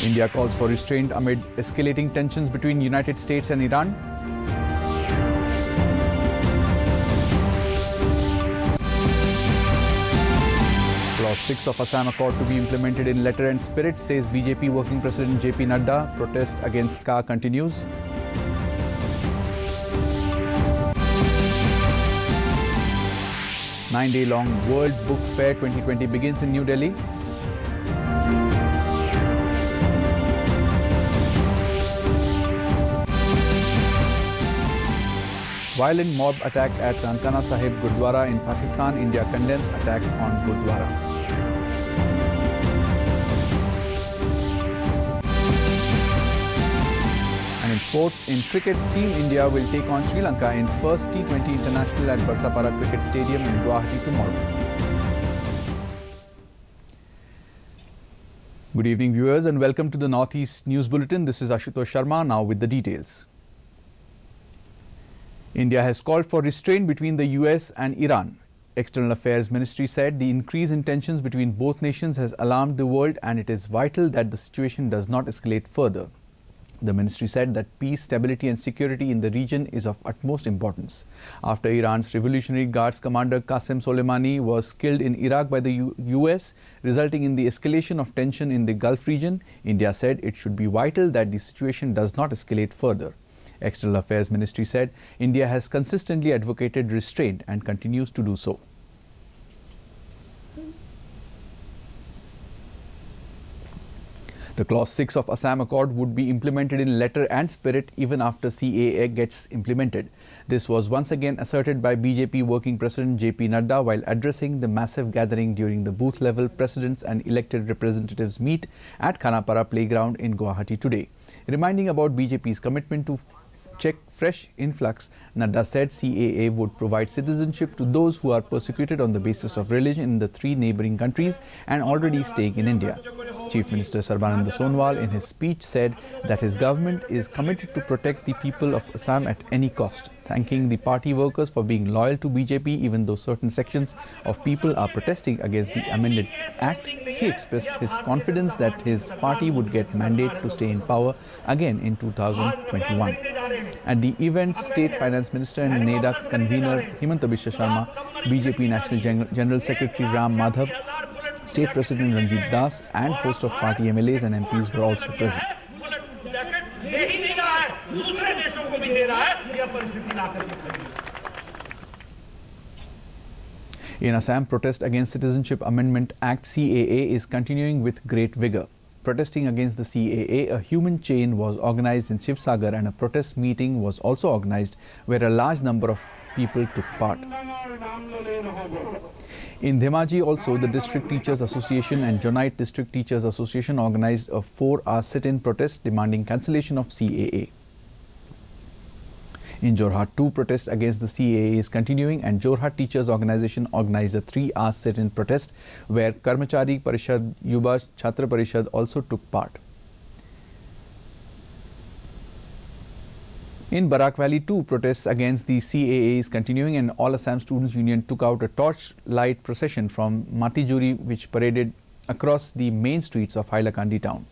India calls for restraint amid escalating tensions between United States and Iran. Clause 6 of Assam Accord to be implemented in letter and spirit, says BJP Working President JP Nadda. Protest against CA continues. Nine-day-long World Book Fair 2020 begins in New Delhi. Violent mob attack at NANKANA Sahib Gurdwara in Pakistan. India condemns attack on Gurdwara. And in sports, in cricket, Team India will take on Sri Lanka in first T20 International at Barsapara Cricket Stadium in Guwahati tomorrow. Good evening, viewers, and welcome to the Northeast News Bulletin. This is Ashutosh Sharma, now with the details. India has called for restraint between the US and Iran. External Affairs Ministry said the increase in tensions between both nations has alarmed the world and it is vital that the situation does not escalate further. The ministry said that peace, stability and security in the region is of utmost importance. After Iran's Revolutionary Guards commander Qasem Soleimani was killed in Iraq by the US, resulting in the escalation of tension in the Gulf region, India said it should be vital that the situation does not escalate further. External Affairs Ministry said India has consistently advocated restraint and continues to do so. The Clause 6 of Assam Accord would be implemented in letter and spirit even after CAA gets implemented. This was once again asserted by BJP Working President JP Nadda while addressing the massive gathering during the booth-level presidents and elected representatives meet at Khanapara Playground in Guwahati today. Reminding about BJP's commitment to check fresh influx, Nadda said CAA would provide citizenship to those who are persecuted on the basis of religion in the three neighbouring countries and already staying in India. Chief Minister Sarbananda Sonowal in his speech said that his government is committed to protect the people of Assam at any cost. Thanking the party workers for being loyal to BJP even though certain sections of people are protesting against the amended act, he expressed his confidence that his party would get mandate to stay in power again in 2021. At the event, State Finance Minister and NEDA convener Himanta Biswa Sharma, BJP National General Secretary Ram Madhav, State President Ranjit Das and host of party MLAs and MPs were also present. In Assam, protest against Citizenship Amendment Act CAA is continuing with great vigour. Protesting against the CAA, a human chain was organised in Shivsagar and a protest meeting was also organised where a large number of people took part. In Dhemaji also, the District Teachers Association and Jonite District Teachers Association organised a 4-hour sit-in protest demanding cancellation of CAA. In Jorhat, too, protests against the CAA is continuing and Jorhat Teachers Organisation organised a 3-hour sit-in protest where Karmachari Parishad Yuba Chhatra Parishad also took part. In Barak Valley too, protests against the CAA is continuing and All Assam Students Union took out a torchlight procession from Matijuri which paraded across the main streets of Hailakandi town.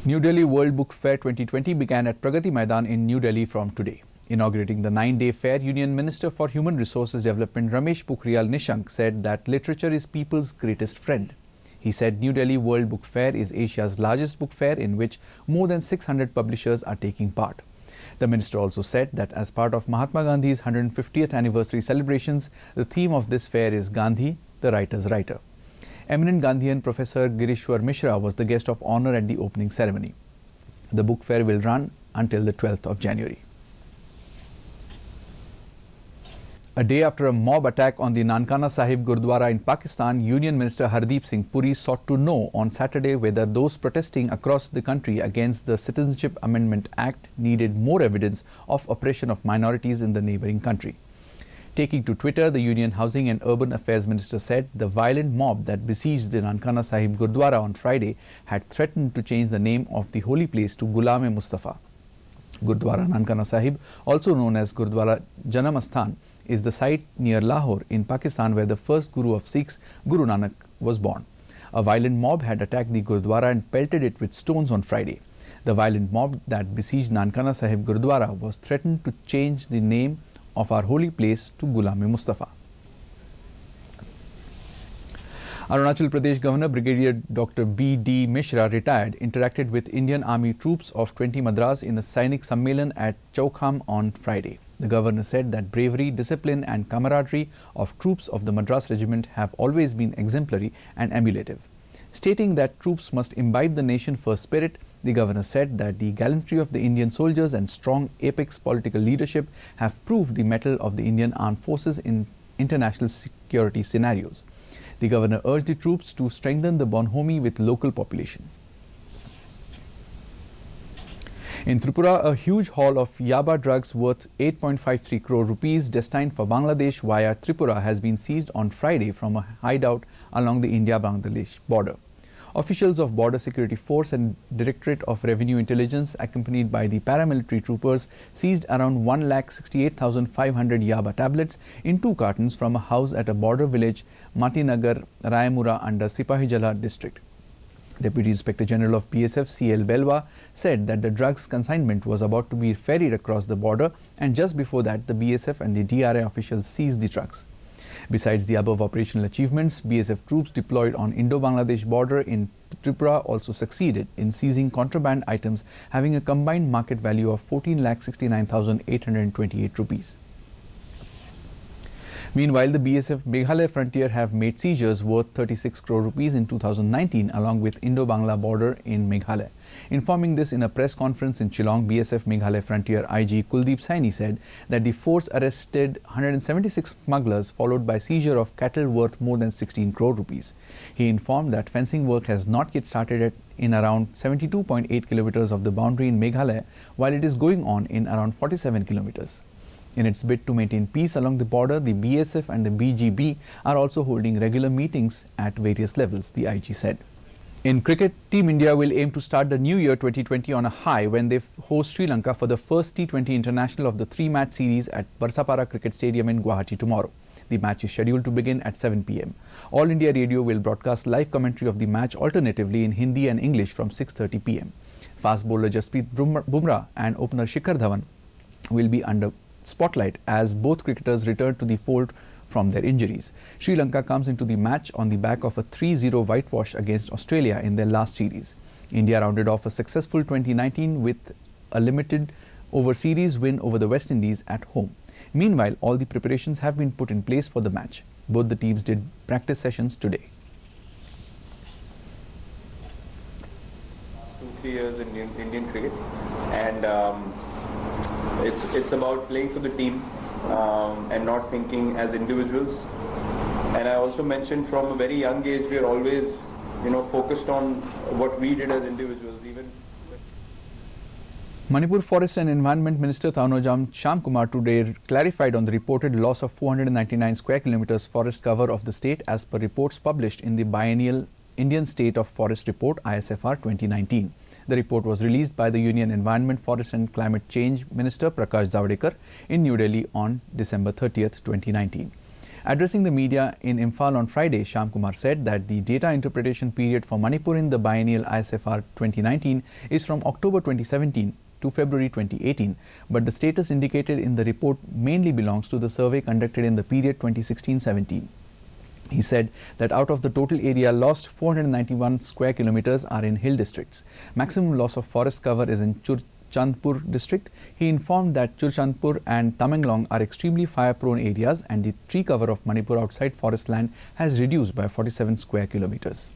New Delhi World Book Fair 2020 began at Pragati Maidan in New Delhi from today. Inaugurating the 9-day fair, Union Minister for Human Resources Development Ramesh Pokhriyal Nishank said that literature is people's greatest friend. He said New Delhi World Book Fair is Asia's largest book fair in which more than 600 publishers are taking part. The minister also said that as part of Mahatma Gandhi's 150th anniversary celebrations, the theme of this fair is Gandhi, the writer's writer. Eminent Gandhian Professor Girishwar Mishra was the guest of honour at the opening ceremony. The book fair will run until the 12th of January. A day after a mob attack on the Nankana Sahib Gurdwara in Pakistan, Union Minister Hardeep Singh Puri sought to know on Saturday whether those protesting across the country against the Citizenship Amendment Act needed more evidence of oppression of minorities in the neighbouring country. Taking to Twitter, the Union Housing and Urban Affairs Minister said the violent mob that besieged the NANKANA Sahib Gurdwara on Friday had threatened to change the name of the holy place to Ghulam-e-Mustafa. Gurdwara Nankana Sahib, also known as Gurdwara Janamasthan, is the site near Lahore in Pakistan where the first Guru of Sikhs, Guru Nanak, was born. A violent mob had attacked the Gurdwara and pelted it with stones on Friday. The violent mob that besieged Nankana Sahib Gurdwara was threatened to change the name of our holy place to Ghulam-e-Mustafa. Arunachal Pradesh Governor Brigadier Dr. B.D. Mishra, retired, interacted with Indian Army troops of 20 Madras in a Sainik Sammelan at Chaukham on Friday. The governor said that bravery, discipline and camaraderie of troops of the Madras Regiment have always been exemplary and emulative. Stating that troops must imbibe the nation-first spirit, the governor said that the gallantry of the Indian soldiers and strong apex political leadership have proved the mettle of the Indian armed forces in international security scenarios. The governor urged the troops to strengthen the bonhomie with local population. In Tripura, a huge haul of Yaba drugs worth 8.53 crore rupees destined for Bangladesh via Tripura has been seized on Friday from a hideout along the India-Bangladesh border. Officials of Border Security Force and Directorate of Revenue Intelligence, accompanied by the paramilitary troopers, seized around 1,68,500 Yaba tablets in 2 cartons from a house at a border village, Matinagar, Rayamura under Sipahijala district. Deputy Inspector General of BSF C.L. Belwa said that the drugs consignment was about to be ferried across the border, and just before that the BSF and the DRA officials seized the trucks. Besides the above operational achievements, BSF troops deployed on Indo-Bangladesh border in Tripura also succeeded in seizing contraband items having a combined market value of 14,69,828 rupees. Meanwhile, the BSF Meghalaya frontier have made seizures worth 36 crore rupees in 2019 along with Indo-Bangla border in Meghalaya. Informing this in a press conference in Shillong, BSF Meghalaya frontier IG Kuldeep Saini said that the force arrested 176 smugglers followed by seizure of cattle worth more than 16 crore rupees. He informed that fencing work has not yet started in around 72.8 kilometers of the boundary in Meghalaya, while it is going on in around 47 kilometers. In its bid to maintain peace along the border, the BSF and the BGB are also holding regular meetings at various levels, the IG said. In cricket, Team India will aim to start the new year 2020 on a high when they host Sri Lanka for the first T20 international of the 3-match series at Barsapara Cricket Stadium in Guwahati tomorrow. The match is scheduled to begin at 7 p.m. All India Radio will broadcast live commentary of the match alternatively in Hindi and English from 6:30 p.m. Fast bowler Jasprit Bumrah and opener Shikhar Dhawan will be under spotlight as both cricketers return to the fold from their injuries. Sri Lanka comes into the match on the back of a 3-0 whitewash against Australia in their last series. India rounded off a successful 2019 with a limited over series win over the West Indies at home. Meanwhile, all the preparations have been put in place for the match. Both the teams did practice sessions today. 2-3 years in Indian cricket, and it's about playing for the team and not thinking as individuals. And I also mentioned from a very young age we are always focused on what we did as individuals. Even Manipur Forest and Environment Minister Thaunojam Shamkumar today clarified on the reported loss of 499 square kilometers forest cover of the state as per reports published in the biennial Indian State of Forest Report ISFR 2019. The report was released by the Union Environment, Forest and Climate Change Minister Prakash Javadekar in New Delhi on December 30th, 2019. Addressing the media in Imphal on Friday, Shamkumar said that the data interpretation period for Manipur in the biennial ISFR 2019 is from October 2017 to February 2018, but the status indicated in the report mainly belongs to the survey conducted in the period 2016-17. He said that out of the total area lost, 491 square kilometers are in hill districts. Maximum loss of forest cover is in Churchandpur district. He informed that Churchandpur and Tamenglong are extremely fire-prone areas and the tree cover of Manipur outside forest land has reduced by 47 square kilometers.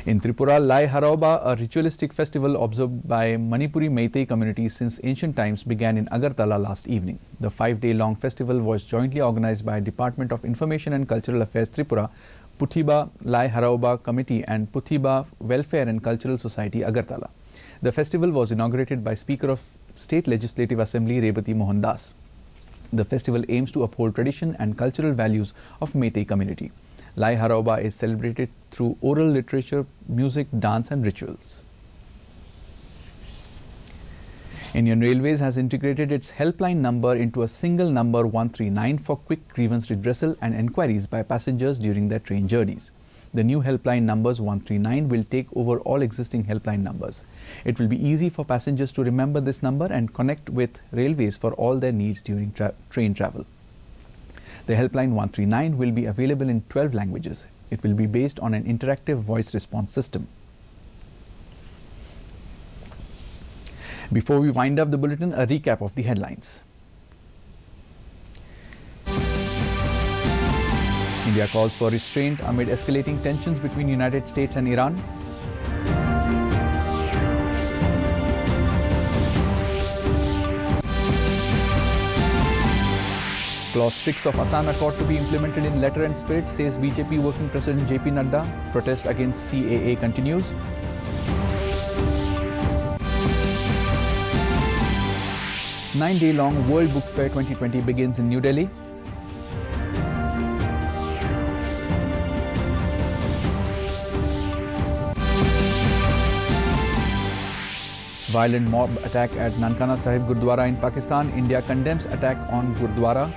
In Tripura, Lai Harauba, a ritualistic festival observed by Manipuri Meitei communities since ancient times, began in Agartala last evening. The 5-day-long festival was jointly organized by Department of Information and Cultural Affairs Tripura, Puthiba Lai Harauba Committee and Puthiba Welfare and Cultural Society Agartala. The festival was inaugurated by Speaker of State Legislative Assembly Rebati Mohan Das. The festival aims to uphold tradition and cultural values of Meitei community. Lai Harauba is celebrated through oral literature, music, dance and rituals. Indian Railways has integrated its helpline number into a single number 139 for quick grievance redressal and enquiries by passengers during their train journeys. The new helpline numbers 139 will take over all existing helpline numbers. It will be easy for passengers to remember this number and connect with railways for all their needs during train travel. The helpline 139 will be available in 12 languages. It will be based on an interactive voice response system. Before we wind up the bulletin, a recap of the headlines. India calls for restraint amid escalating tensions between United States and Iran. Clause 6 of Assam Accord to be implemented in letter and spirit, says BJP Working President JP Nadda. Protest against CAA continues. Nine-day-long World Book Fair 2020 begins in New Delhi. Violent mob attack at NANKANA SAHIB Gurdwara in Pakistan. India condemns attack on Gurdwara.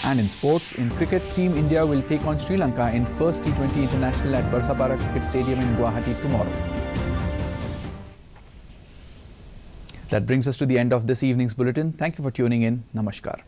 And in sports, in cricket, Team India will take on Sri Lanka in first T20 International at Barsapara Cricket Stadium in Guwahati tomorrow. That brings us to the end of this evening's bulletin. Thank you for tuning in. Namaskar.